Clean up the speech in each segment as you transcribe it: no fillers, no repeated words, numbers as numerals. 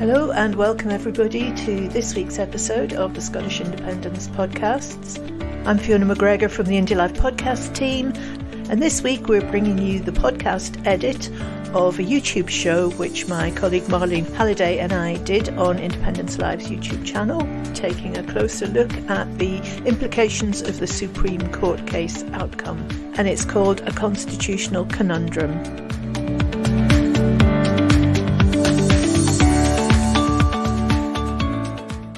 Hello and welcome everybody to this week's episode of the Scottish Independence Podcasts. I'm Fiona McGregor from the Indie Live podcast team, and this week we're bringing you the podcast edit of a YouTube show which my colleague Marlene Halliday and I did on Independence Live's YouTube channel, taking a closer look at the implications of the Supreme Court case outcome, and it's called A Constitutional Conundrum.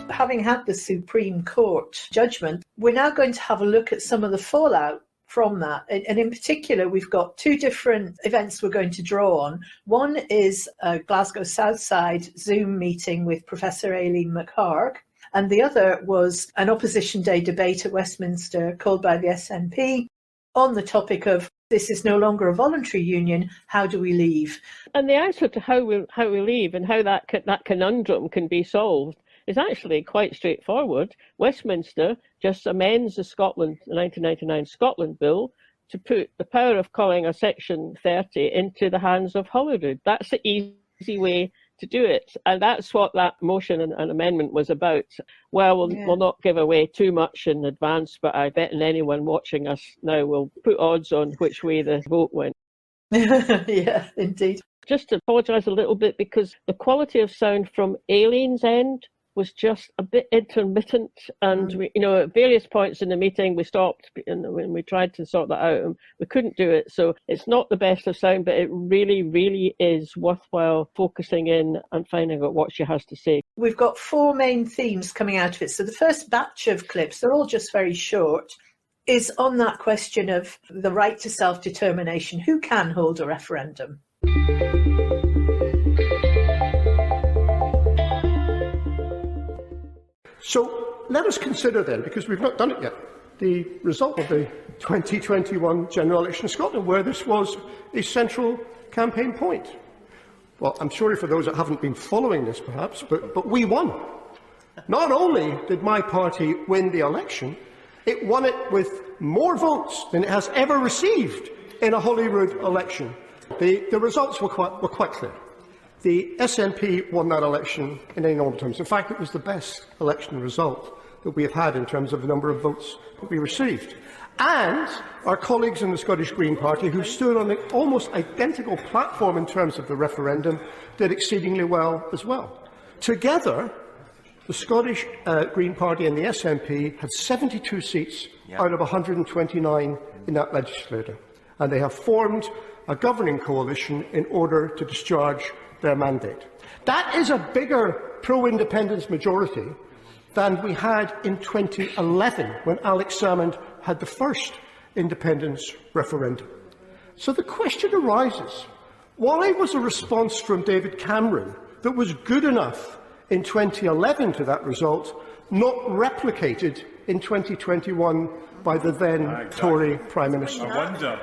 Having had the Supreme Court judgment, we're now going to have a look at some of the fallout from that. And in particular, we've got two different events we're going to draw on. One is a Glasgow South Side Zoom meeting with Professor Aileen McHarg, and the other was an Opposition Day debate at Westminster called by the SNP on the topic of this is no longer a voluntary union, how do we leave? And the answer to how we leave and how that conundrum can be solved is actually quite straightforward. Westminster just amends the 1999 Scotland Bill to put the power of calling a Section 30 into the hands of Holyrood. That's the easy way to do it. And that's what that motion and amendment was about. Well, we'll not give away too much in advance, but I bet anyone watching us now will put odds on which way the vote went. Yeah, indeed. Just to apologise a little bit, because the quality of sound from Aileen's end was just a bit intermittent, and we, at various points in the meeting we stopped and when we tried to sort that out and we couldn't do it. So it's not the best of sound, but it really is worthwhile focusing in and finding out what she has to say. We've got four main themes coming out of it. So the first batch of clips, they're all just very short, is on that question of the right to self-determination. Who can hold a referendum? So let us consider then, because we've not done it yet, the result of the 2021 general election in Scotland, where this was a central campaign point. Well, I'm sorry for those that haven't been following this perhaps, but we won. Not only did my party win the election, it won it with more votes than it has ever received in a Holyrood election. The results were quite clear. The SNP won that election in any normal terms. In fact, it was the best election result that we have had in terms of the number of votes that we received. And our colleagues in the Scottish Green Party, who stood on an almost identical platform in terms of the referendum, did exceedingly well as well. Together, the Scottish Green Party and the SNP had 72 seats out of 129 in that legislature. And they have formed a governing coalition in order to discharge their mandate. That is a bigger pro-independence majority than we had in 2011 when Alex Salmond had the first independence referendum. So the question arises, why was a response from David Cameron that was good enough in 2011 to that result not replicated in 2021 by the then Tory Prime Minister? I wonder.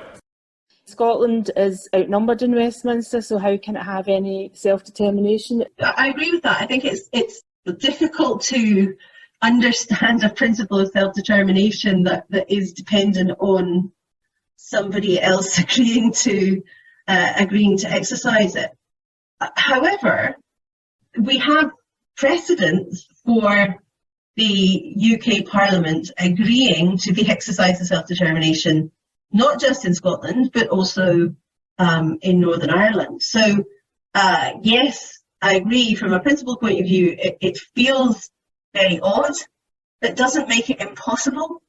Scotland is outnumbered in Westminster, so how can it have any self-determination? I agree with that. I think it's difficult to understand a principle of self-determination that is dependent on somebody else agreeing to exercise it. However, we have precedents for the UK Parliament agreeing to the exercise of self-determination, not just in Scotland, but also in Northern Ireland. So, yes, I agree from a principle point of view, it feels very odd, but doesn't make it impossible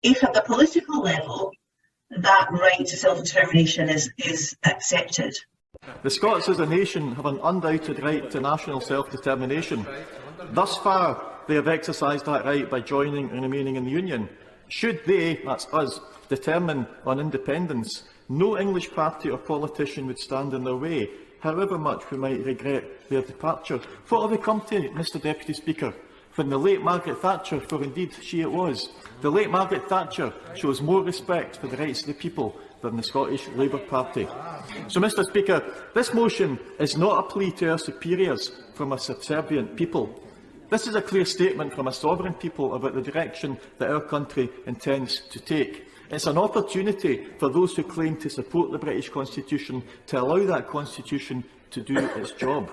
if at the political level that right to self-determination is accepted. The Scots as a nation have an undoubted right to national self-determination. Thus far, they have exercised that right by joining and remaining in the Union. Should they, that's us, determine on independence, no English party or politician would stand in their way, however much we might regret their departure. What have we come to, Mr Deputy Speaker? When the late Margaret Thatcher, for indeed she it was, the late Margaret Thatcher shows more respect for the rights of the people than the Scottish Labour Party. So, Mr Speaker, this motion is not a plea to our superiors from a subservient people. This is a clear statement from a sovereign people about the direction that our country intends to take. It's an opportunity for those who claim to support the British Constitution to allow that Constitution to do its job.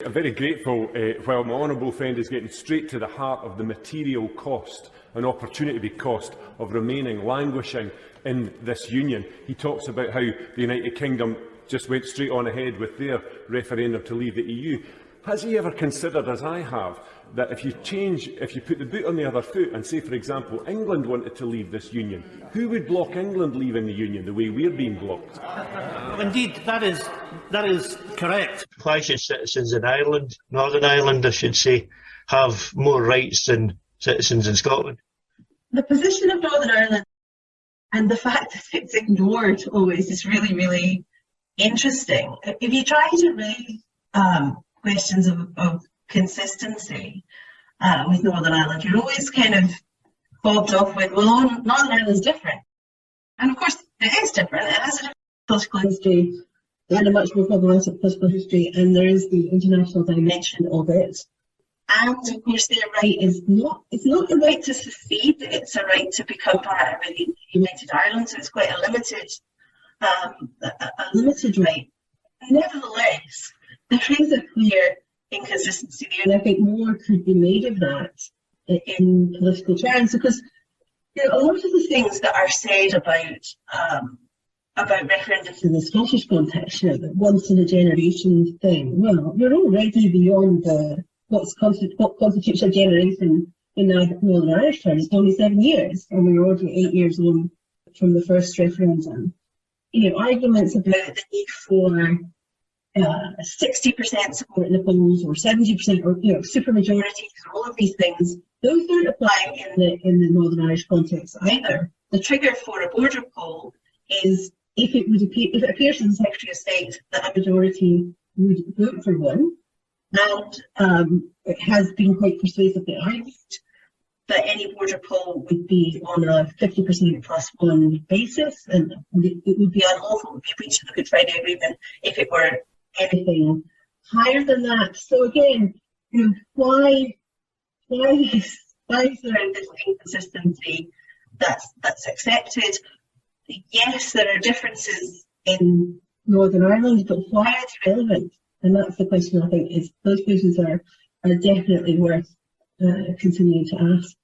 I'm very grateful while my honourable friend is getting straight to the heart of the material cost and opportunity cost of remaining languishing in this union. He talks about how the United Kingdom just went straight on ahead with their referendum to leave the EU. Has he ever considered, as I have, that if you put the boot on the other foot and say, for example, England wanted to leave this union, who would block England leaving the union the way we're being blocked? Well, indeed, that is correct. Why should citizens in Ireland, Northern Ireland, I should say, have more rights than citizens in Scotland? The position of Northern Ireland and the fact that it's ignored always is really, really interesting. If you try to raise questions of consistency with Northern Ireland, you're always kind of fobbed off with, well, Northern Ireland's different. And of course, it is different. It has a different political history and a much more problematic political history, and there is the international dimension of it. And of course, their right is it's not the right to secede, it's a right to become part of a united Ireland, so it's quite a limited right. Nevertheless, there is a clear inconsistency there, and I think more could be made of that in political terms, because a lot of the things that are said about referendums in the Scottish context, the once in a generation thing, well, you're already beyond what constitutes a generation in Northern Irish terms. It's only 7 years, and we're already 8 years on from the first referendum. Arguments about the need for 60% support in the polls or 70% or supermajorities, all of these things, those don't apply in the Northern Irish context either. The trigger for a border poll is if it appears in the Secretary of State that a majority would vote for one, and it has been quite persuasively argued that any border poll would be on a 50% plus one basis, and it would be unlawful, it would be a breach of the Good Friday Agreement if it were anything higher than that. So again, why is there this inconsistency that's accepted? Yes, there are differences in Northern Ireland, but why are they relevant? And that's the question I think is those questions are definitely worth continuing to ask.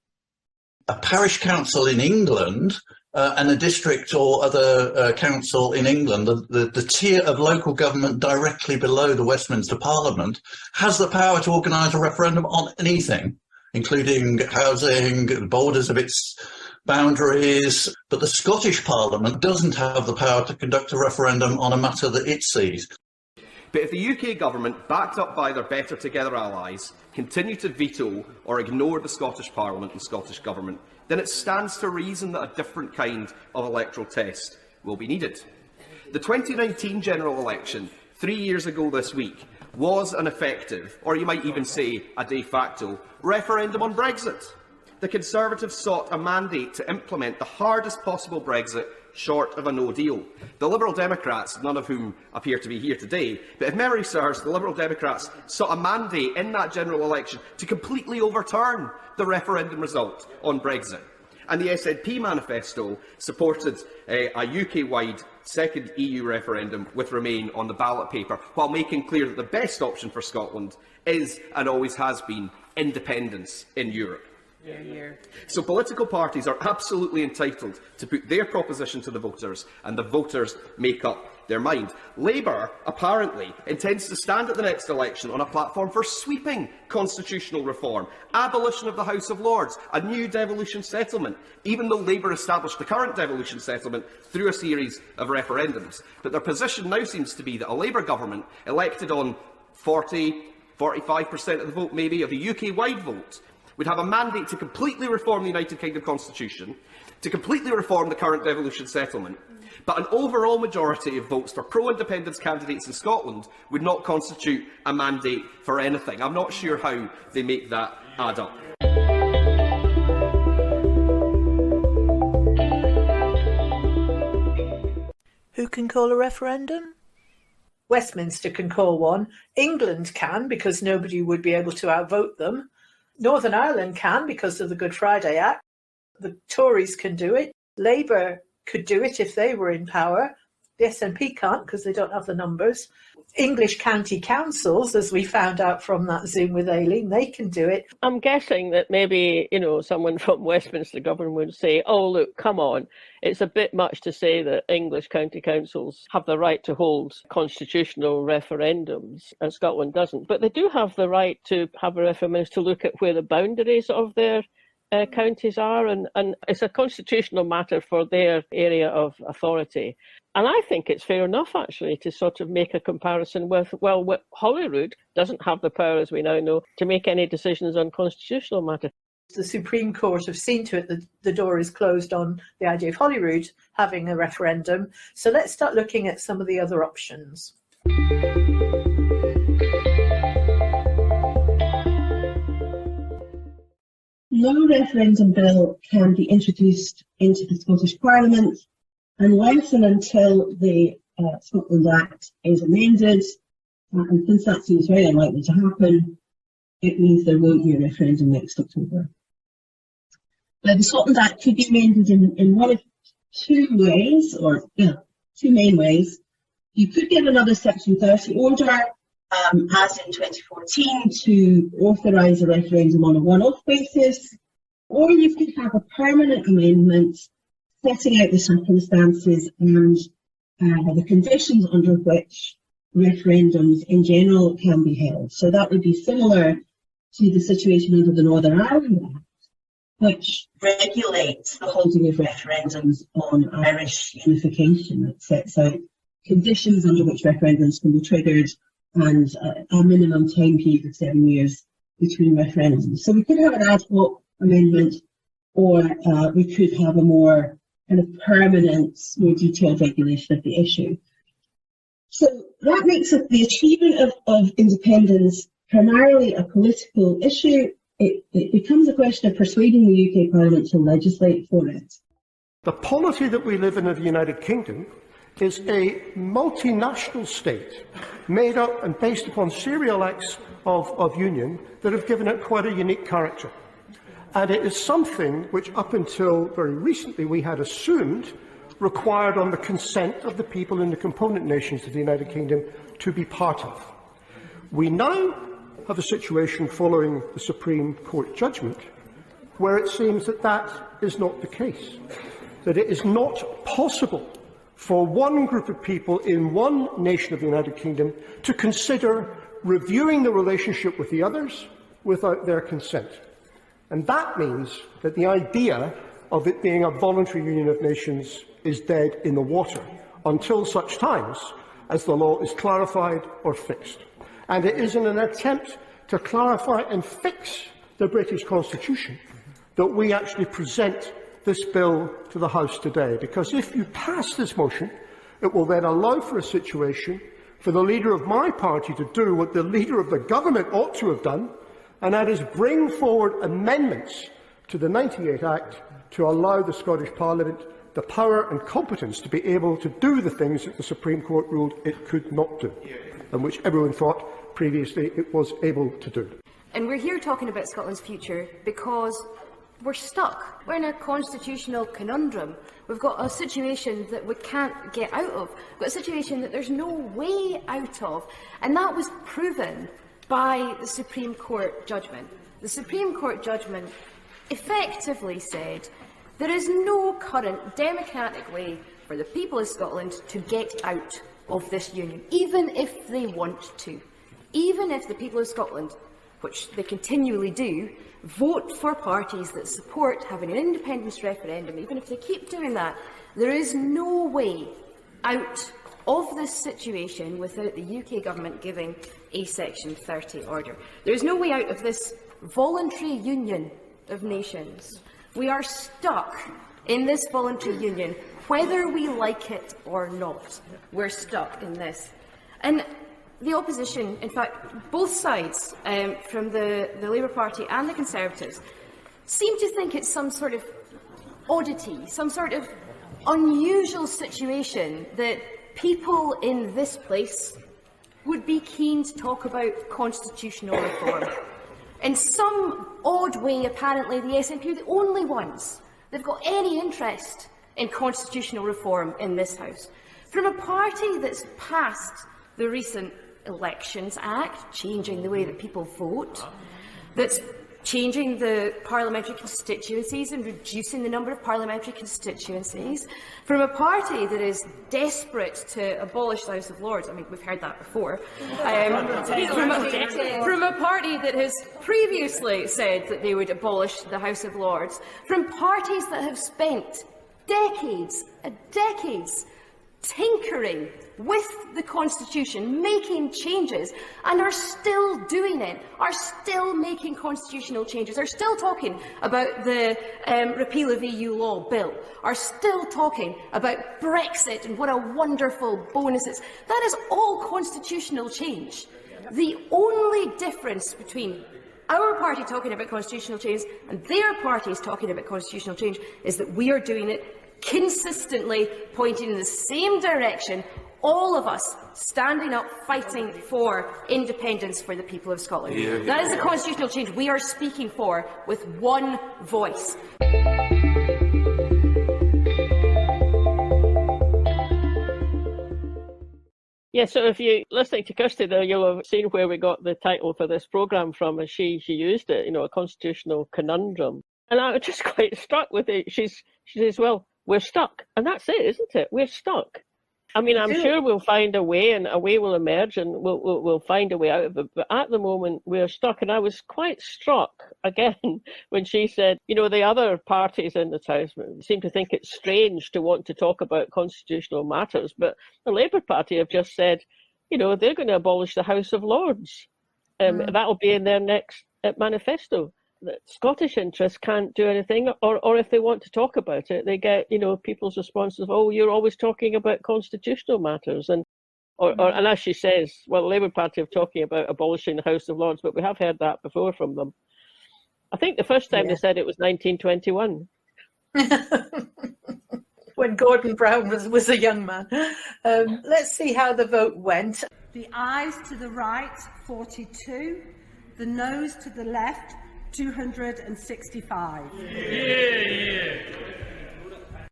A parish council in England and a district or other council in England, the tier of local government directly below the Westminster Parliament, has the power to organise a referendum on anything, including housing, the borders of its boundaries. But the Scottish Parliament doesn't have the power to conduct a referendum on a matter that it sees. But if the UK Government, backed up by their Better Together allies, continue to veto or ignore the Scottish Parliament and Scottish Government, then it stands to reason that a different kind of electoral test will be needed. The 2019 general election, 3 years ago this week, was an effective, or you might even say a de facto, referendum on Brexit. The Conservatives sought a mandate to implement the hardest possible Brexit short of a no deal. The Liberal Democrats, none of whom appear to be here today, but if memory serves, the Liberal Democrats sought a mandate in that general election to completely overturn the referendum result on Brexit. And the SNP manifesto supported a UK-wide second EU referendum with Remain on the ballot paper, while making clear that the best option for Scotland is, and always has been, independence in Europe. So political parties are absolutely entitled to put their proposition to the voters, and the voters make up their mind. Labour, apparently, intends to stand at the next election on a platform for sweeping constitutional reform, abolition of the House of Lords, a new devolution settlement, even though Labour established the current devolution settlement through a series of referendums. But their position now seems to be that a Labour government, elected on 45% of the vote, maybe, of the UK-wide vote, would have a mandate to completely reform the United Kingdom Constitution, to completely reform the current devolution settlement, but an overall majority of votes for pro-independence candidates in Scotland would not constitute a mandate for anything. I'm not sure how they make that add up. Who can call a referendum? Westminster can call one. England can, because nobody would be able to outvote them. Northern Ireland can because of the Good Friday Act. The Tories can do it. Labour could do it if they were in power. The SNP can't because they don't have the numbers. English county councils, as we found out from that Zoom with Aileen, they can do it. I'm guessing that maybe, someone from Westminster government would say, oh, look, come on. It's a bit much to say that English county councils have the right to hold constitutional referendums and Scotland doesn't. But they do have the right to have a referendum to look at where the boundaries of their counties are, and it's a constitutional matter for their area of authority. And I think it's fair enough, actually, to sort of make a comparison with, Holyrood doesn't have the power, as we now know, to make any decisions on constitutional matters. The Supreme Court have seen to it that the door is closed on the idea of Holyrood having a referendum. So let's start looking at some of the other options. No referendum bill can be introduced into the Scottish Parliament unless and until the Scotland Act is amended, and since that seems very unlikely to happen, it means there won't be a referendum next October. Now, the Scotland Act could be amended in one of two ways, two main ways. You could get another Section 30 order, as in 2014, to authorise a referendum on a one-off basis, or you could have a permanent amendment setting out the circumstances and the conditions under which referendums in general can be held. So that would be similar to the situation under the Northern Ireland Act, which regulates the holding of referendums on Irish unification. It sets out conditions under which referendums can be triggered and a minimum time period of 7 years between referendums. So we could have an ad hoc amendment, or we could have a more kind of permanent, more detailed regulation of the issue. So that makes the achievement of independence primarily a political issue. It becomes a question of persuading the UK Parliament to legislate for it. The polity that we live in the United Kingdom is a multinational state made up and based upon serial acts of union that have given it quite a unique character. And it is something which, up until very recently, we had assumed required on the consent of the people in the component nations of the United Kingdom to be part of. We now have a situation following the Supreme Court judgment where it seems that that is not the case, that it is not possible for one group of people in one nation of the United Kingdom to consider reviewing the relationship with the others without their consent. And that means that the idea of it being a voluntary union of nations is dead in the water until such times as the law is clarified or fixed. And it is in an attempt to clarify and fix the British Constitution that we actually present this bill to the House today. Because if you pass this motion, it will then allow for a situation for the leader of my party to do what the leader of the government ought to have done, and that is bring forward amendments to the 98 Act to allow the Scottish Parliament the power and competence to be able to do the things that the Supreme Court ruled it could not do, and which everyone thought previously it was able to do. And we're here talking about Scotland's future because we're stuck. We're in a constitutional conundrum. We've got a situation that we can't get out of. We've got a situation that there's no way out of. And that was proven by the Supreme Court judgment. The Supreme Court judgment effectively said there is no current democratic way for the people of Scotland to get out of this union, even if they want to. Even if the people of Scotland, which they continually do, vote for parties that support having an independence referendum, even if they keep doing that, there is no way out of this situation without the UK government giving a Section 30 order. There is no way out of this voluntary union of nations. We are stuck in this voluntary union, whether we like it or not. We're stuck in this. And the opposition, in fact, both sides, from the Labour Party and the Conservatives, seem to think it's some sort of oddity, some sort of unusual situation that people in this place would be keen to talk about constitutional reform. In some odd way, apparently, the SNP are the only ones that have got any interest in constitutional reform in this House. from a party that's passed the recent Elections Act, changing the way that people vote, that's changing the parliamentary constituencies and reducing the number of parliamentary constituencies, from a party that is desperate to abolish the House of Lords. I mean, we've heard that before. From a party that has previously said that they would abolish the House of Lords, from parties that have spent decades and decades tinkering with the Constitution, making changes, and are still doing it, are still making constitutional changes, are still talking about the repeal of EU law bill, are still talking about Brexit and what a wonderful bonus it is. That is all constitutional change. The only difference between our party talking about constitutional change and their parties talking about constitutional change is that we are doing it consistently, pointing in the same direction, all of us standing up, fighting for independence for the people of Scotland. That is the constitutional change we are speaking for with one voice. Yeah, so if you're listening to Kirsty there, you'll have seen where we got the title for this programme from, and she used it, a constitutional conundrum. And I was just quite struck with it. She says, well, we're stuck. And that's it, isn't it? We're stuck. I mean, I'm sure we'll find a way, and a way will emerge, and we'll find a way out of it. But at the moment, we're stuck. And I was quite struck, again, when she said, the other parties in this House seem to think it's strange to want to talk about constitutional matters. But the Labour Party have just said, they're going to abolish the House of Lords. That'll be in their next manifesto. That Scottish interests can't do anything, or if they want to talk about it, they get, people's responses, oh, you're always talking about constitutional matters. And as she says, well, the Labour Party are talking about abolishing the House of Lords, but we have heard that before from them. I think the first time they said it was 1921. When Gordon Brown was a young man. Let's see how the vote went. The ayes to the right, 42. The noes to the left, 265.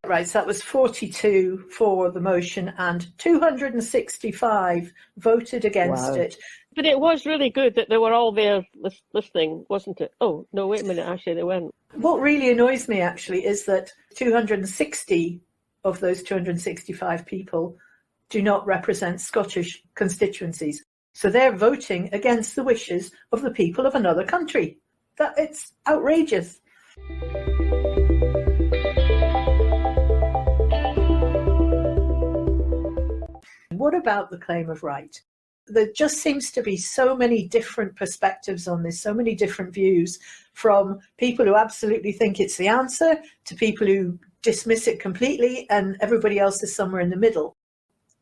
Right, so that was 42 for the motion and 265 voted against it. But it was really good that they were all there listening, wasn't it? Oh, no, wait a minute, actually they weren't. What really annoys me, actually, is that 260 of those 265 people do not represent Scottish constituencies. So they're voting against the wishes of the people of another country. It's outrageous. What about the claim of right? There just seems to be so many different perspectives on this, so many different views, from people who absolutely think it's the answer to people who dismiss it completely, and everybody else is somewhere in the middle.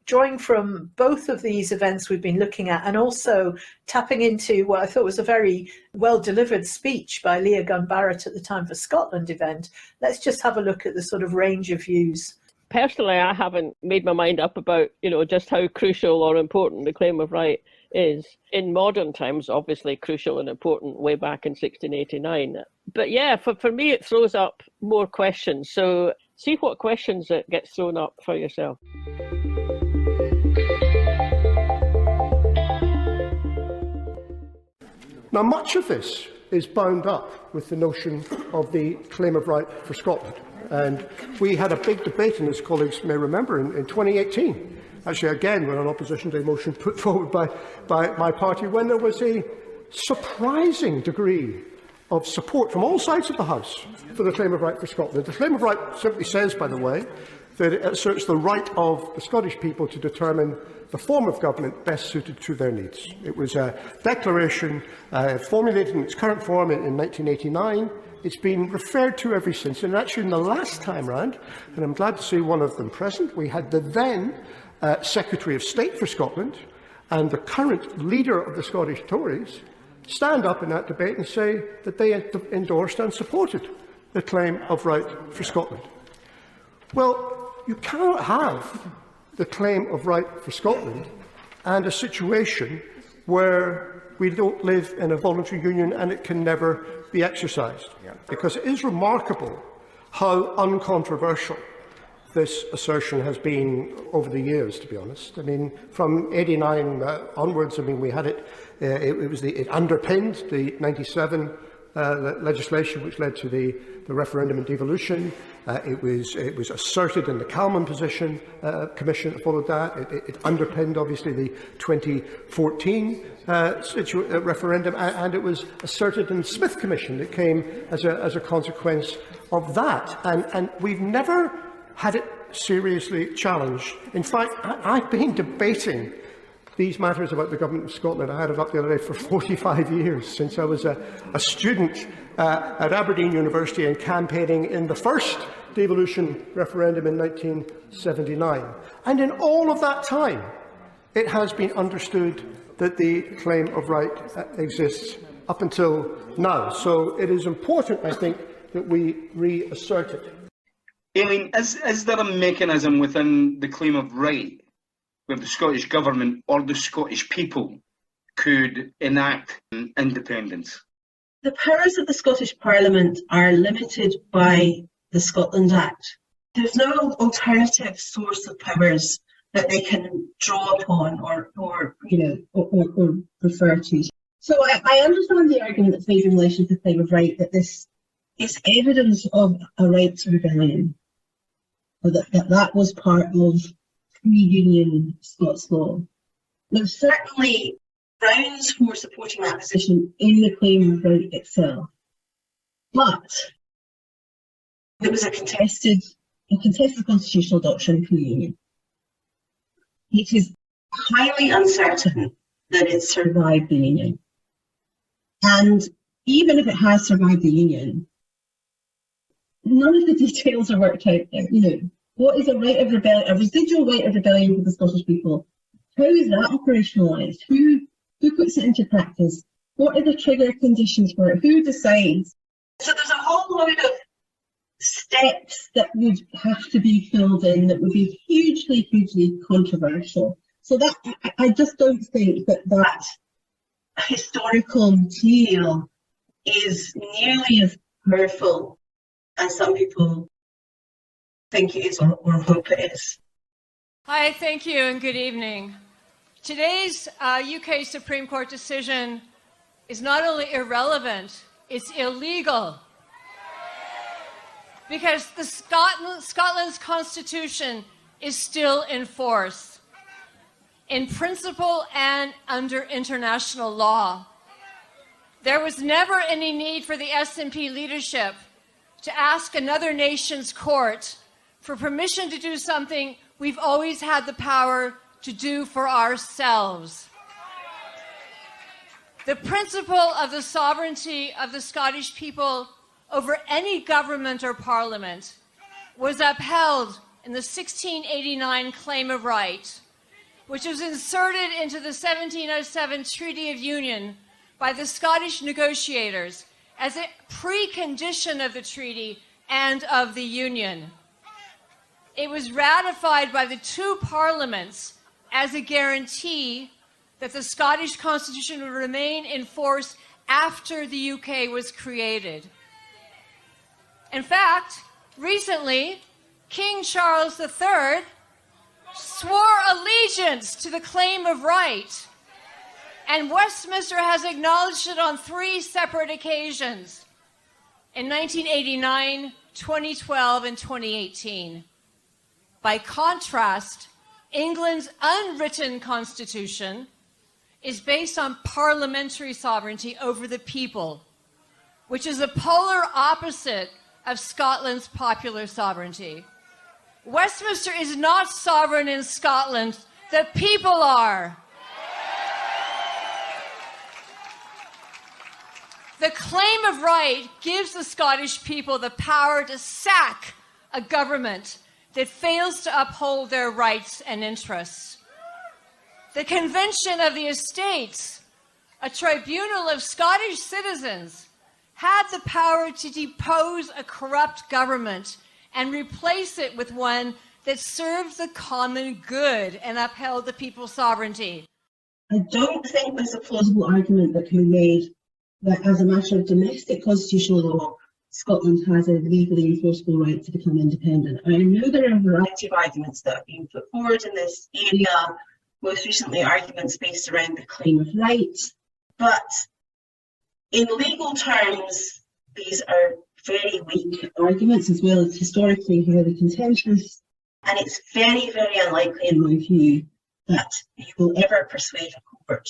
Drawing from both of these events we've been looking at, and also tapping into what I thought was a very well-delivered speech by Leah Gunn-Barrett at the Time for Scotland event, let's just have a look at the sort of range of views. Personally, I haven't made my mind up about, just how crucial or important the claim of right is. In modern times, obviously crucial and important way back in 1689. But yeah, for me, it throws up more questions. So see what questions it gets thrown up for yourself. Now, much of this is bound up with the notion of the claim of right for Scotland. And we had a big debate, and as colleagues may remember, in 2018, actually again when an opposition to a motion put forward by my party, when there was a surprising degree of support from all sides of the House for the claim of right for Scotland. The claim of right simply says, by the way, that it asserts the right of the Scottish people to determine the form of government best suited to their needs. It was a declaration formulated in its current form in 1989. It's been referred to ever since, and actually in the last time round, and I'm glad to see one of them present, we had the then Secretary of State for Scotland and the current leader of the Scottish Tories stand up in that debate and say that they endorsed and supported the claim of right for Scotland. Well, you cannot have the claim of right for Scotland and a situation where we don't live in a voluntary union and it can never be exercised. Because it is remarkable how uncontroversial this assertion has been over the years, to be honest. I mean, from '89 onwards, I mean, we had it. It underpinned the '97 legislation, which led to the referendum and devolution. It was asserted in the Calman Position Commission that followed that. It underpinned, obviously, the 2014 referendum, and it was asserted in the Smith Commission that came as a consequence of that. And we've never had it seriously challenged. In fact, I've been debating these matters about the Government of Scotland. I had it up the other day for 45 years, since I was a student at Aberdeen University and campaigning in the first devolution referendum in 1979. And in all of that time, it has been understood that the claim of right exists up until now. So it is important, I think, that we reassert it. Aileen, is there a mechanism within the claim of right where the Scottish Government or the Scottish people could enact independence? The powers of the Scottish Parliament are limited by the Scotland Act. There's no alternative source of powers that they can draw upon or refer to. So I understand the argument that's made in relation to the claim of right, that this is evidence of a right to rebellion, or that was part of pre-Union Scots law. There's certainly grounds for supporting that position in the claim of right itself, but it was a contested constitutional doctrine pre-Union. It is highly uncertain that it survived the Union, and even if it has survived the Union, none of the details are worked out there. What is a right of rebellion, a residual right of rebellion for the Scottish people? How is that operationalised? Who puts it into practice? What are the trigger conditions for it? Who decides? So there's a whole load of steps that would have to be filled in that would be hugely, hugely controversial. So that I just don't think that historical material is nearly as powerful as some people think it is or hope it is. Hi, thank you and good evening. Today's UK Supreme Court decision is not only irrelevant, it's illegal. Because Scotland's constitution is still in force, in principle and under international law. There was never any need for the SNP leadership to ask another nation's court for permission to do something we've always had the power to do for ourselves. The principle of the sovereignty of the Scottish people over any government or parliament was upheld in the 1689 Claim of Right, which was inserted into the 1707 Treaty of Union by the Scottish negotiators as a precondition of the treaty and of the Union. It was ratified by the two parliaments as a guarantee that the Scottish Constitution would remain in force after the UK was created. In fact, recently, King Charles III swore allegiance to the claim of right, and Westminster has acknowledged it on 3 separate occasions, in 1989, 2012, and 2018. By contrast, England's unwritten constitution is based on parliamentary sovereignty over the people, which is the polar opposite of Scotland's popular sovereignty. Westminster is not sovereign in Scotland, the people are. The claim of right gives the Scottish people the power to sack a government that fails to uphold their rights and interests. The Convention of the Estates, a tribunal of Scottish citizens, had the power to depose a corrupt government and replace it with one that served the common good and upheld the people's sovereignty. I don't think there's a plausible argument that can be made that as a matter of domestic constitutional law, Scotland has a legally enforceable right to become independent. I know there are a variety of arguments that have been put forward in this area, most recently arguments based around the claim of right, but in legal terms, these are very weak arguments as well as historically highly contentious, and it's very, very unlikely in my view that you will ever persuade a court.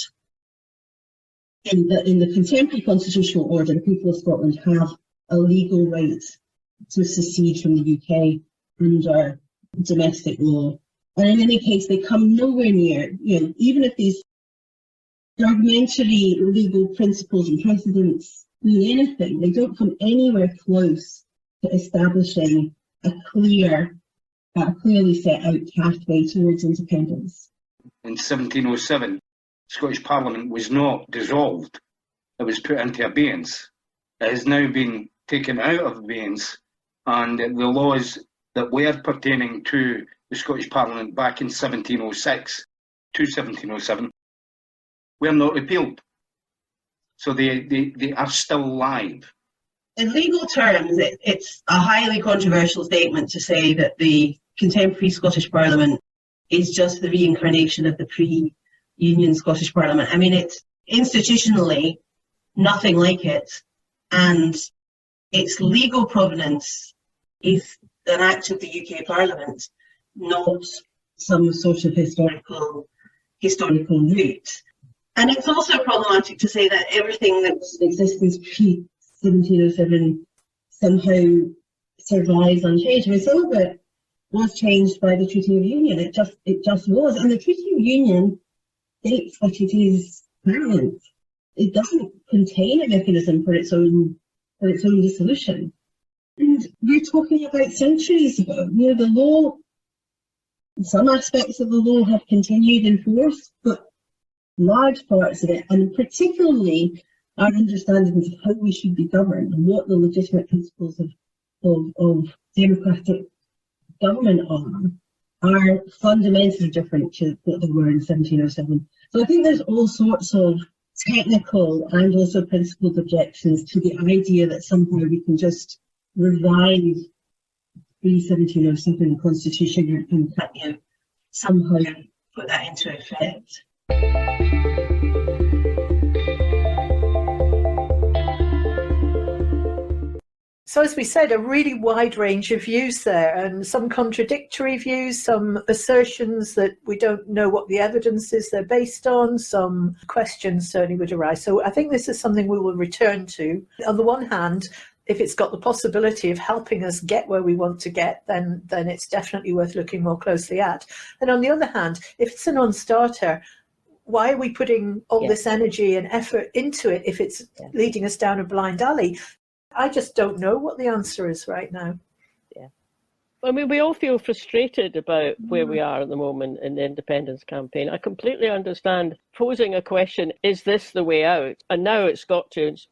In the contemporary constitutional order, the people of Scotland have a legal right to secede from the UK under domestic law. And in any case, they come nowhere near, even if these fragmentary legal principles and precedents mean anything, they don't come anywhere close to establishing a clearly set out pathway towards independence. In 1707, Scottish Parliament was not dissolved, it was put into abeyance. It has now been taken out of abeyance, and the laws that were pertaining to the Scottish Parliament back in 1706 to 1707 were not repealed. So they are still live. In legal terms, it's a highly controversial statement to say that the contemporary Scottish Parliament is just the reincarnation of the pre-Union Scottish Parliament. I mean, it's institutionally nothing like it, and its legal provenance is an act of the UK Parliament, not some sort of historical route. And it's also problematic to say that everything that was in existence pre-1707 somehow survives unchanged. I mean, some of it was changed by the Treaty of Union. It just was. And the Treaty of Union states that it is permanent. It doesn't contain a mechanism for its own dissolution. And we're talking about centuries ago. The law, some aspects of the law have continued in force, but large parts of it, and particularly our understandings of how we should be governed and what the legitimate principles of democratic government are fundamentally different to what they were in 1707. So I think there's all sorts of technical and also principled objections to the idea that somehow we can just revive pre-1707 constitution and somehow put that into effect. So as we said, a really wide range of views there, and some contradictory views, some assertions that we don't know what the evidence is they're based on, some questions certainly would arise. So I think this is something we will return to. On the one hand, if it's got the possibility of helping us get where we want to get, then it's definitely worth looking more closely at. And on the other hand, if it's a non-starter, why are we putting all this energy and effort into it if it's leading us down a blind alley? I just don't know what the answer is right now. Yeah. I mean, we all feel frustrated about where we are at the moment in the independence campaign. I completely understand posing a question, is this the way out? And now it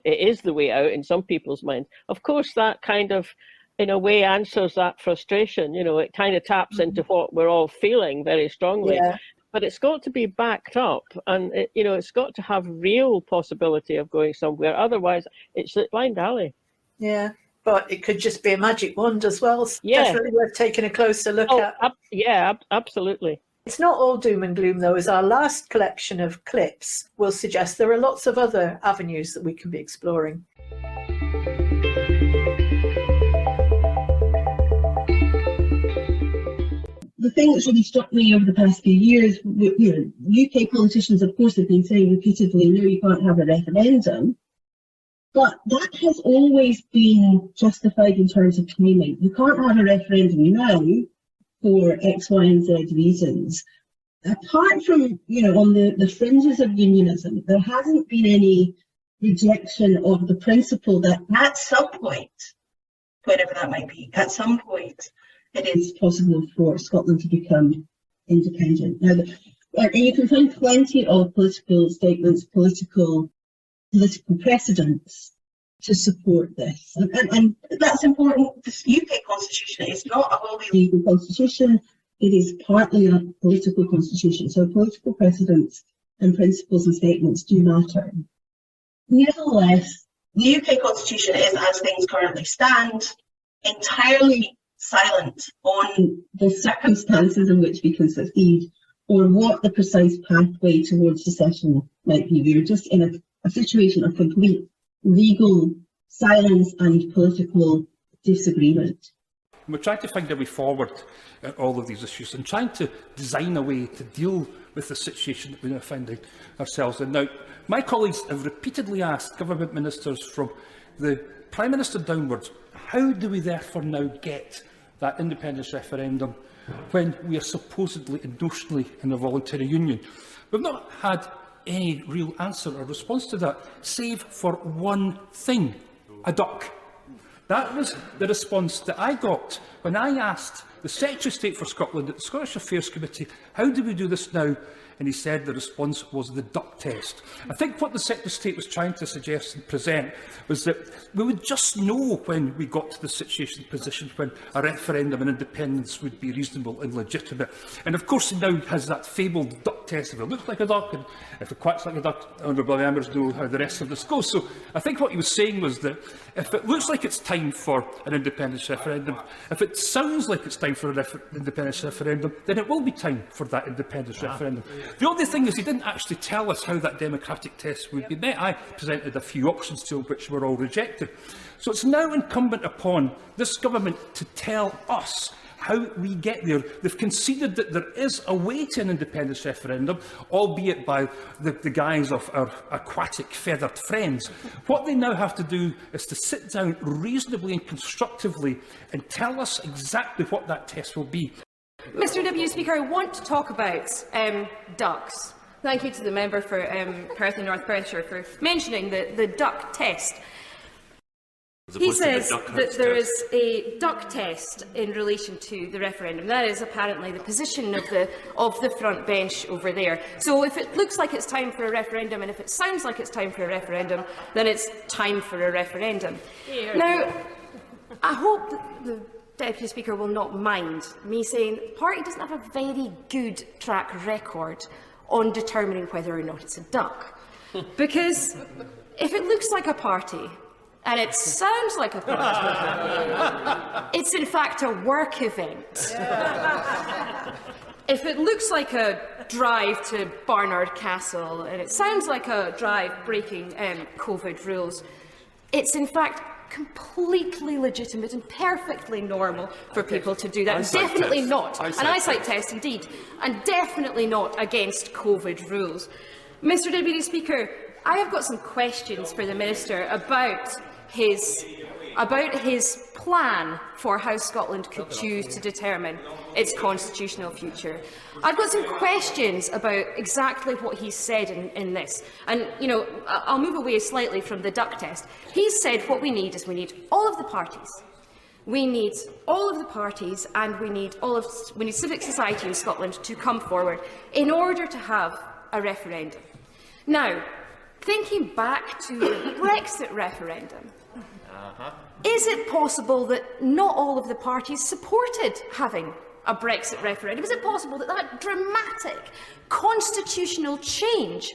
is the way out in some people's minds. Of course, that kind of, in a way, answers that frustration. It kind of taps into what we're all feeling very strongly. Yeah. But it's got to be backed up, and it's got to have real possibility of going somewhere. Otherwise, it's a blind alley. Yeah, but it could just be a magic wand as well. So definitely worth taking a closer look at. Absolutely. It's not all doom and gloom, though, as our last collection of clips will suggest there are lots of other avenues that we can be exploring. The thing that's really struck me over the past few years, UK politicians, of course, have been saying repeatedly, no, you can't have a referendum. But that has always been justified in terms of timing. You can't have a referendum now for X, Y, and Z reasons. Apart from, on the fringes of unionism, there hasn't been any rejection of the principle that at some point, whenever that might be, at some point, it is possible for Scotland to become independent. Now, you can find plenty of political statements, political precedents to support this. And that's important. The UK constitution is not a wholly legal constitution. It is partly a political constitution. So political precedents and principles and statements do matter. Nevertheless, The UK Constitution is, as things currently stand, entirely silent on the circumstances in which we can succeed or what the precise pathway towards secession might be. We're just in a situation of complete legal silence and political disagreement. We're trying to find a way forward in all of these issues and trying to design a way to deal with the situation that we're now finding ourselves in. Now, my colleagues have repeatedly asked government ministers from the Prime Minister downwards, how do we therefore now get that independence referendum when we are supposedly and notionally in a voluntary union? We've not had any real answer or response to that, save for one thing, a duck. That was the response that I got when I asked the Secretary of State for Scotland at the Scottish Affairs Committee, how do we do this now? And he said the response was the duck test. I think what the Secretary of State was trying to suggest and present was that we would just know when we got to the situation position when a referendum on independence would be reasonable and legitimate. And of course he now has that fabled duck test. If it looks like a duck and if it quacks like a duck, honourable members know how the rest of this goes. So I think what he was saying was that if it looks like it's time for an independence referendum, if it sounds like it's time for an independence referendum, then it will be time for that independence referendum. The only thing is he didn't actually tell us how that democratic test would be met. I presented a few options to him which were all rejected. So it's now incumbent upon this government to tell us how we get there. They've conceded that there is a way to an independence referendum, albeit by the guise of our aquatic feathered friends. What they now have to do is to sit down reasonably and constructively and tell us exactly what that test will be. Mr Deputy Speaker, I want to talk about ducks. Thank you to the member for Perth and North Perthshire for mentioning the duck test. He says that there is a duck test in relation to the referendum. That is apparently the position of the front bench over there. So if it looks like it's time for a referendum and if it sounds like it's time for a referendum, then it's time for a referendum. Now, I hope that the Deputy Speaker will not mind me saying the party doesn't have a very good track record on determining whether or not it's a duck. Because if it looks like a party and it sounds like a party, it's in fact a work event. If it looks like a drive to Barnard Castle and it sounds like a drive breaking COVID rules, it's in fact completely legitimate and perfectly normal for people to do that. Definitely not an eyesight test, indeed, and definitely not against COVID rules. Mr Deputy Speaker, I have got some questions for the Minister about his plan for how Scotland could choose to determine its constitutional future. I've got some questions about exactly what he said in this. And, you know, I'll move away slightly from the duck test. He said what we need is we need all of the parties. We need all of the parties and we need civic society in Scotland to come forward in order to have a referendum. Now, thinking back to the Brexit referendum, is it possible that not all of the parties supported having a Brexit referendum? Is it possible that that dramatic constitutional change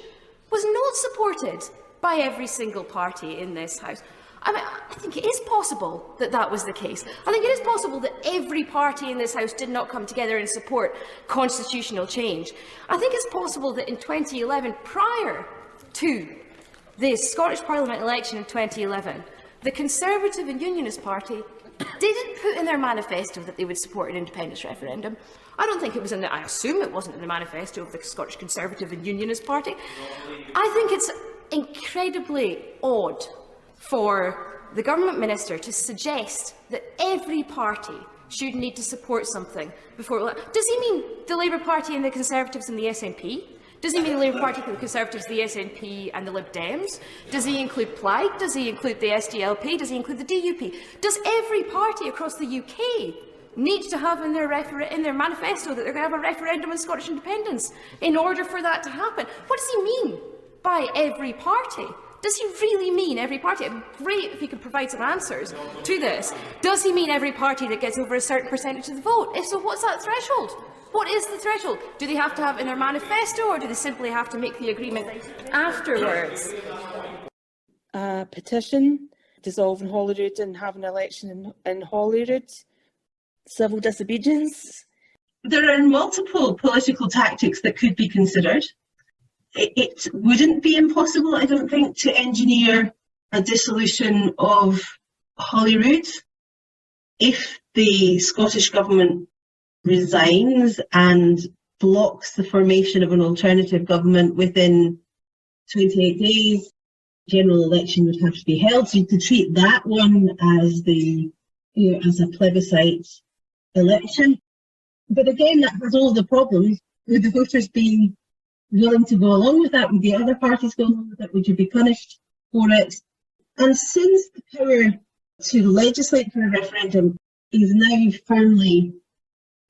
was not supported by every single party in this House? I mean, I think it is possible that that was the case. I think it is possible that every party in this House did not come together and support constitutional change. I think it's possible that in 2011, prior to the Scottish Parliament election in 2011, the Conservative and Unionist Party didn't put in their manifesto that they would support an independence referendum. I don't think it was in the, I assume it wasn't in the manifesto of the Scottish Conservative and Unionist Party. I think it's incredibly odd for the Government Minister to suggest that every party should need to support something before. Does he mean the Labour Party and the Conservatives and the SNP? Does he mean the Labour Party, the Conservatives, the SNP and the Lib Dems? Does he include Plaid? Does he include the SDLP? Does he include the DUP? Does every party across the UK need to have in their manifesto that they're going to have a referendum on Scottish independence in order for that to happen? What does he mean by every party? Does he really mean every party? It would be great if he could provide some answers to this. Does he mean every party that gets over a certain percentage of the vote? If so, what's that threshold? What is the threshold? Do they have to have it in their manifesto, or do they simply have to make the agreement afterwards? a petition dissolving Holyrood and have an election in Holyrood, civil disobedience. There are multiple political tactics that could be considered. It wouldn't be impossible, I don't think, to engineer a dissolution of Holyrood if the Scottish Government resigns and blocks the formation of an alternative government within 28 days. General election would have to be held, so you could treat that one as as a plebiscite election. But again, that has all the problems. Would the voters be willing to go along with that? Would the other parties go along with it? Would you be punished for it? And since the power to legislate for a referendum is now firmly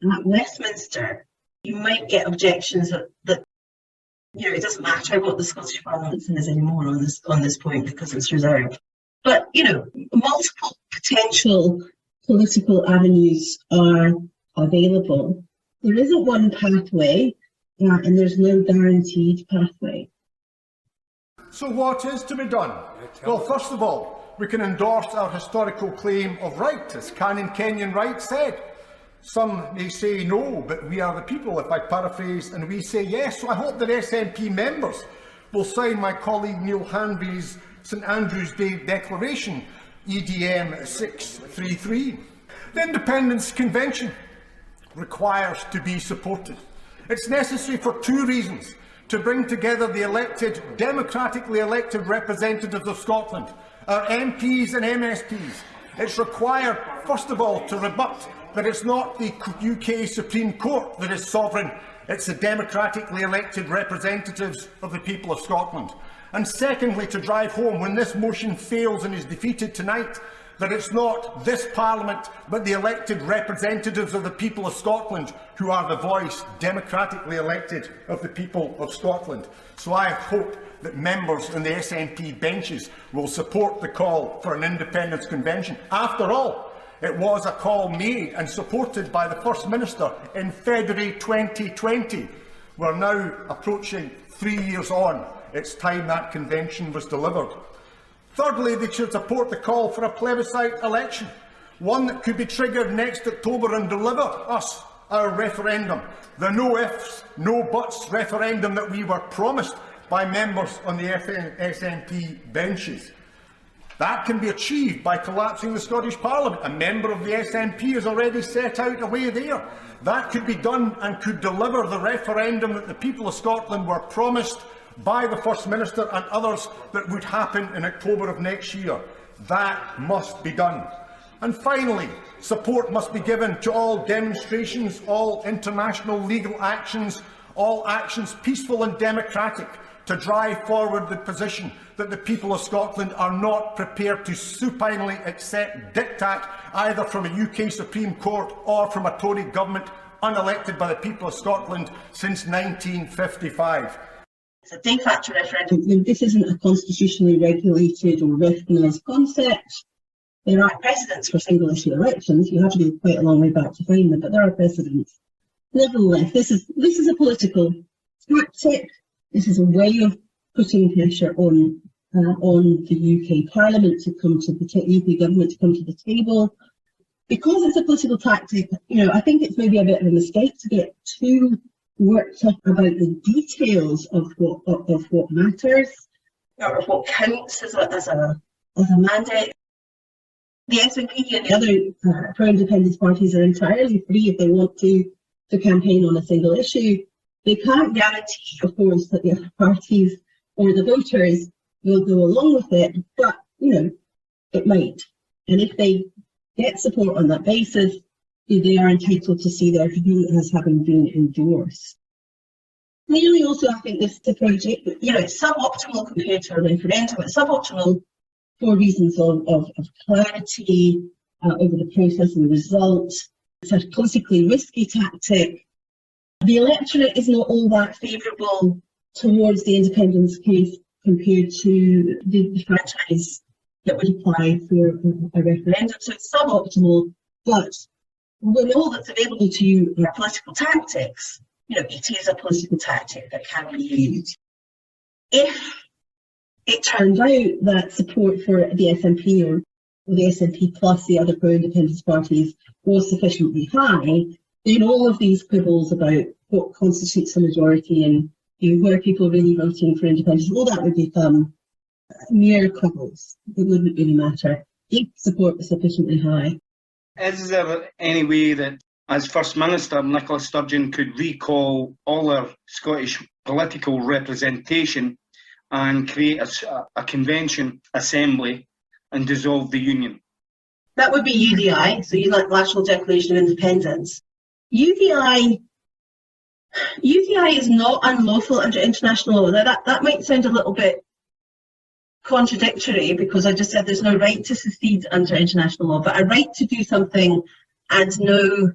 at Westminster, you might get objections that it doesn't matter what the Scottish Parliament says anymore on this point because it's reserved. But multiple potential political avenues are available. There isn't one pathway, and there's no guaranteed pathway. So what is to be done? Well, first of all, we can endorse our historical claim of right, as Canon Kenyon Wright said. Some may say no, but we are the people, if I paraphrase, and we say yes. So I hope that SNP members will sign my colleague Neil Hanby's St Andrew's Day Declaration, EDM 633. The Independence Convention requires to be supported. It's necessary for two reasons: to bring together the democratically elected representatives of Scotland, our MPs and MSPs. It's required, first of all, to rebut that it's not the UK Supreme Court that is sovereign, it's the democratically elected representatives of the people of Scotland. And secondly, to drive home, when this motion fails and is defeated tonight, that it's not this Parliament, but the elected representatives of the people of Scotland who are the voice, democratically elected, of the people of Scotland. So I hope that members on the SNP benches will support the call for an independence convention. After all, it was a call made and supported by the First Minister in February 2020. We're now approaching 3 years on. It's time that convention was delivered. Thirdly, they should support the call for a plebiscite election, one that could be triggered next October and deliver us our referendum, the no ifs, no buts referendum that we were promised by members on the SNP benches. That can be achieved by collapsing the Scottish Parliament. A member of the SNP has already set out a way there. That could be done and could deliver the referendum that the people of Scotland were promised by the First Minister and others that would happen in October of next year. That must be done. And finally, support must be given to all demonstrations, all international legal actions, all actions peaceful and democratic, to drive forward the position that the people of Scotland are not prepared to supinely accept diktat either from a UK Supreme Court or from a Tory government unelected by the people of Scotland since 1955. It's a de facto referendum. This isn't a constitutionally regulated or recognised concept. There are precedents for single-issue elections. You have to go quite a long way back to find them, but there are precedents. Nevertheless, this is a political tactic. This is a way of putting pressure on the UK Parliament to come to the UK government to come to the table. Because it's a political tactic, I think it's maybe a bit of a mistake to get too worked up about the details of what matters or of what counts as a mandate. The SNP and the other pro-independence parties are entirely free if they want to campaign on a single issue. They can't guarantee, of course, that the other parties or the voters will go along with it, but, it might. And if they get support on that basis, they are entitled to see their view as having been endorsed. Clearly, also, I think this approach, it's suboptimal compared to a referendum. It's suboptimal for reasons of clarity over the process and the result. It's a politically risky tactic. The electorate is not all that favourable towards the independence case compared to the franchise that would apply for a referendum. So it's suboptimal, but when all that's available to you are political tactics, it is a political tactic that can be used. If it turned out that support for the SNP or the SNP plus the other pro-independence parties was sufficiently high, then all of these quibbles about what constitutes a majority and where people are really voting for independence, all that would become mere quibbles. It wouldn't really matter if support was sufficiently high. Is there any way that, as First Minister, Nicola Sturgeon could recall all our Scottish political representation and create a convention assembly and dissolve the union? That would be UDI, so Unilateral Declaration of Independence. UDI is not unlawful under international law. Now that might sound a little bit contradictory because I just said there's no right to secede under international law, but a right to do something and no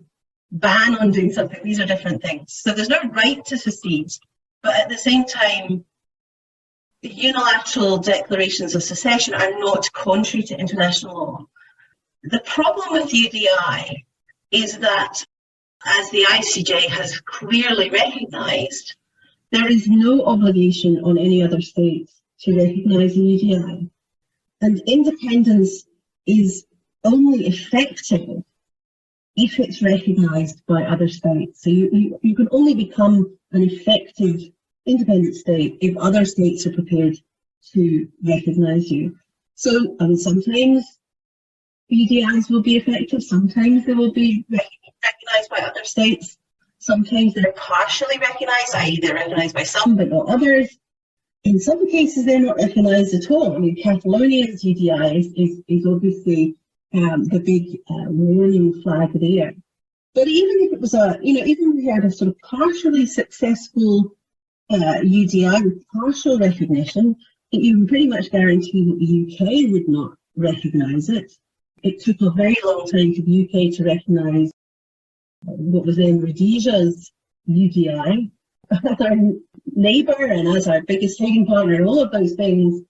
ban on doing something, these are different things. So there's no right to secede, but at the same time, unilateral declarations of secession are not contrary to international law. The problem with UDI is that, as the ICJ has clearly recognised, there is no obligation on any other state to recognise the UDI. And independence is only effective if it's recognised by other states. So you can only become an effective independent state if other states are prepared to recognise you. So, sometimes UDIs will be effective, sometimes they will be recognised by other states, sometimes they're partially recognised, i.e. they're recognised by some but not others. In some cases they're not recognised at all. I mean, Catalonia's UDI is obviously the big warning flag there. But even if it was even if we had a sort of partially successful UDI with partial recognition, I think you can pretty much guarantee that the UK would not recognise it. It took a very long time for the UK to recognise what was then Rhodesia's UDI as our neighbour and as our biggest trading partner and all of those things.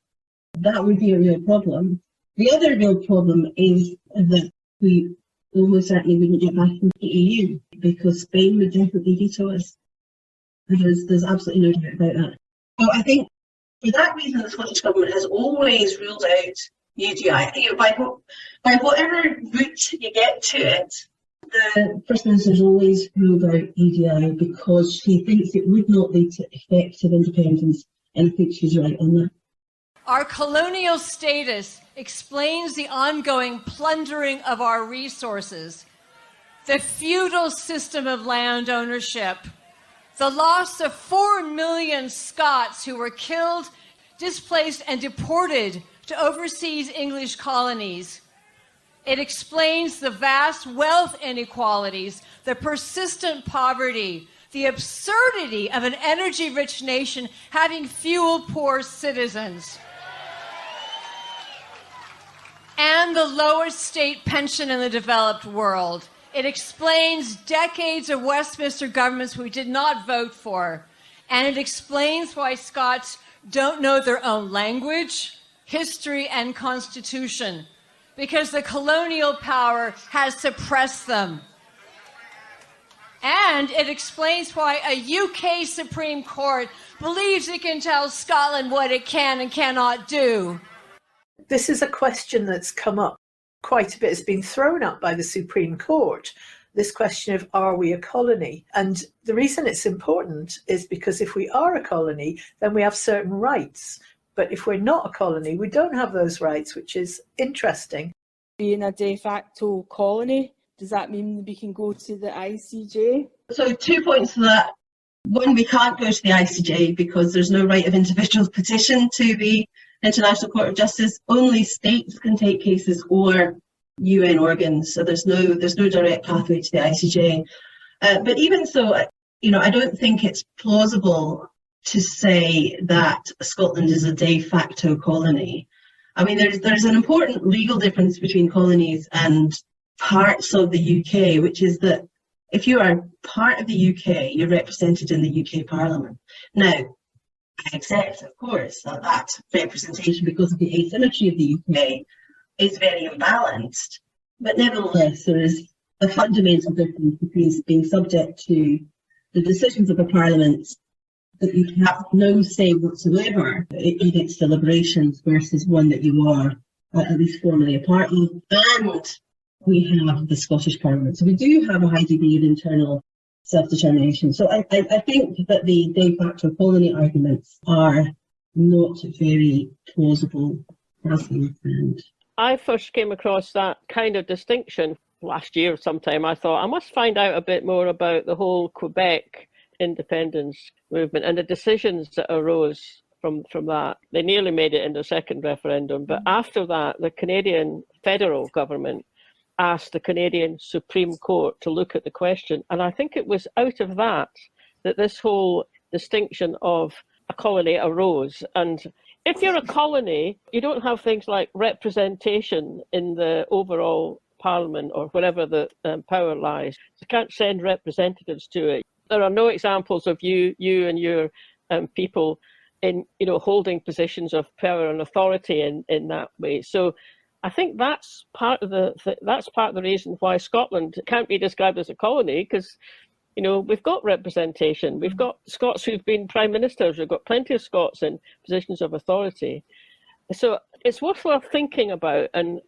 That would be a real problem. The other real problem is that we almost certainly wouldn't get back into the EU because Spain would definitely veto us. There's absolutely no doubt about that. So I think for that reason, the Scottish Government has always ruled out UDI. By whatever route you get to it, the First Minister has always ruled out UDI because she thinks it would not lead to effective independence, and I think she's right on that. Our colonial status explains the ongoing plundering of our resources, the feudal system of land ownership, the loss of 4 million Scots who were killed, displaced, and deported to overseas English colonies. It explains the vast wealth inequalities, the persistent poverty, the absurdity of an energy-rich nation having fuel-poor citizens, and the lowest state pension in the developed world. It explains decades of Westminster governments we did not vote for, and it explains why Scots don't know their own language, history, and constitution, because the colonial power has suppressed them. And it explains why a UK Supreme Court believes it can tell Scotland what it can and cannot do. This is a question that's come up quite a bit. It's been thrown up by the Supreme Court, this question of, are we a colony? And the reason it's important is because if we are a colony, then we have certain rights. But if we're not a colony, we don't have those rights, which is interesting. Being a de facto colony, does that mean we can go to the ICJ? So 2 points to that. One, we can't go to the ICJ because there's no right of individual petition to the International Court of Justice. Only states can take cases or UN organs, so there's no direct pathway to the ICJ. But even so, I don't think it's plausible to say that Scotland is a de facto colony. I mean, there's an important legal difference between colonies and parts of the UK, which is that if you are part of the UK, you're represented in the UK Parliament. Now, I accept, of course, that representation, because of the asymmetry of the UK, is very imbalanced. But nevertheless, there is a fundamental difference between being subject to the decisions of a Parliament that you have no say whatsoever in its deliberations versus one that you are at least formally a party. And we have the Scottish Parliament. So we do have a high degree of internal self-determination. So I think that the de facto colony arguments are not very plausible as they stand. I first came across that kind of distinction last year sometime. I thought I must find out a bit more about the whole Quebec independence movement and the decisions that arose from that. They nearly made it in the second referendum, but after that, the Canadian federal government asked the Canadian Supreme Court to look at the question. And I think it was out of that that this whole distinction of a colony arose. And if you're a colony, you don't have things like representation in the overall parliament or wherever the power lies. You can't send representatives to it. There are no examples of you and your people in, holding positions of power and authority in that way. So I think that's part of the reason why Scotland can't be described as a colony, because we've got representation. We've got Scots who've been prime ministers. We've got plenty of Scots in positions of authority. So it's worthwhile thinking about and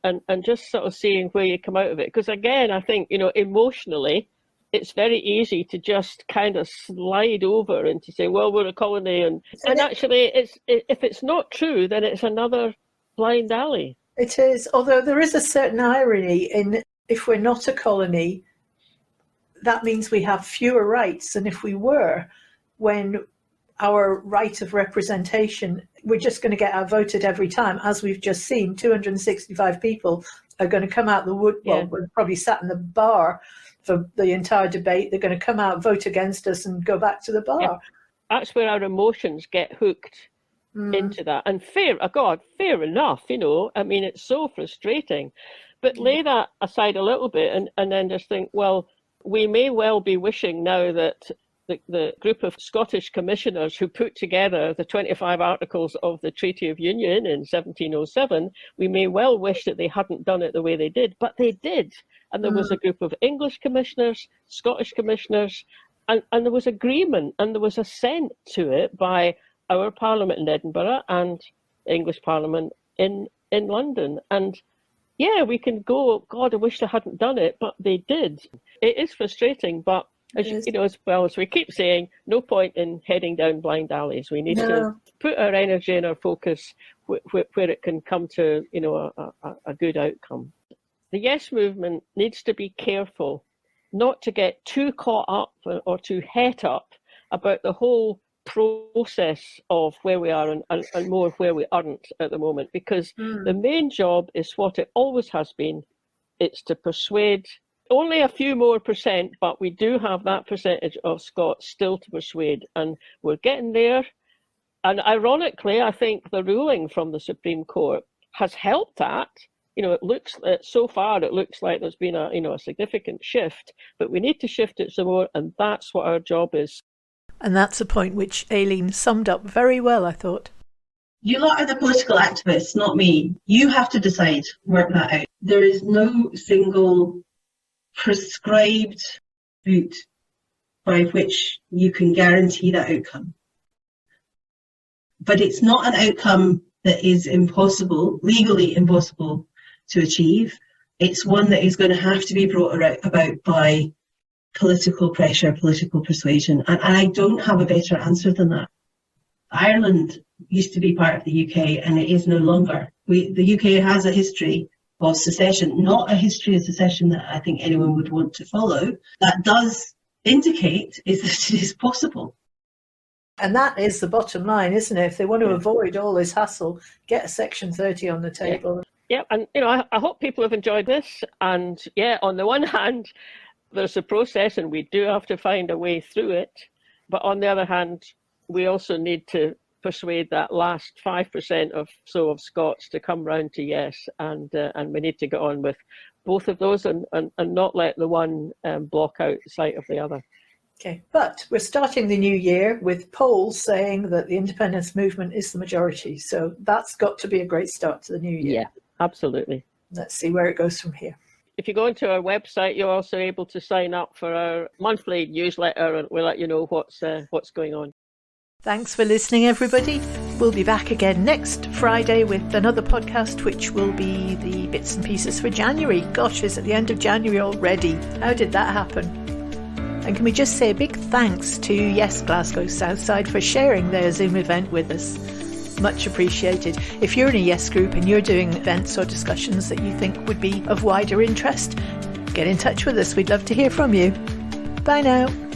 just sort of seeing where you come out of it. Because again, I think, emotionally, it's very easy to just kind of slide over and to say, well, we're a colony. And actually, if it's not true, then it's another blind alley. It is, although there is a certain irony in if we're not a colony, that means we have fewer rights than if we were, when our right of representation, we're just going to get outvoted every time. As we've just seen, 265 people are going to come out the wood. Well, we're probably sat in the bar for the entire debate. They're going to come out, vote against us and go back to the bar. Yeah. That's where our emotions get hooked into that. And fair enough, I mean, it's so frustrating. But lay that aside a little bit and then just think, well, we may well be wishing now that the group of Scottish commissioners who put together the 25 articles of the Treaty of Union in 1707, we may well wish that they hadn't done it the way they did, but they did. And there was a group of English commissioners, Scottish commissioners, and there was agreement and there was assent to it by our Parliament in Edinburgh and the English Parliament in London. And yeah, we can go, God, I wish they hadn't done it, but they did. It is frustrating, but as well as we keep saying, no point in heading down blind alleys. We need to put our energy and our focus where it can come to, a good outcome. The Yes movement needs to be careful not to get too caught up or too het up about the whole process of where we are and more where we aren't at the moment, because the main job is what it always has been. It's to persuade only a few more percent, but we do have that percentage of Scots still to persuade, and we're getting there. And ironically, I think the ruling from the Supreme Court has helped that. It looks so far it looks like there's been a significant shift, but we need to shift it some more, and that's what our job is. And that's a point which Aileen summed up very well, I thought. You lot are the political activists, not me. You have to decide, work that out. There is no single prescribed route by which you can guarantee that outcome. But it's not an outcome that is impossible, legally impossible to achieve. It's one that is going to have to be brought about by political pressure, political persuasion. And I don't have a better answer than that. Ireland used to be part of the UK and it is no longer. The UK has a history of secession, not a history of secession that I think anyone would want to follow. That does indicate is that it is possible. And that is the bottom line, isn't it? If they want to avoid all this hassle, get a Section 30 on the table. Yeah, and I hope people have enjoyed this. And yeah, on the one hand, there's a process and we do have to find a way through it. But on the other hand, we also need to persuade that last 5% of Scots to come round to yes. And we need to get on with both of those and not let the one block out the sight of the other. Okay, but we're starting the new year with polls saying that the independence movement is the majority. So that's got to be a great start to the new year. Yeah, absolutely. Let's see where it goes from here. If you go into our website, you're also able to sign up for our monthly newsletter and we'll let you know what's going on. Thanks for listening, everybody. We'll be back again next Friday with another podcast, which will be the bits and pieces for January. Gosh, it's at the end of January already. How did that happen? And can we just say a big thanks to Yes Glasgow South Side for sharing their Zoom event with us. Much appreciated. If you're in a Yes group and you're doing events or discussions that you think would be of wider interest, get in touch with us. We'd love to hear from you. Bye now.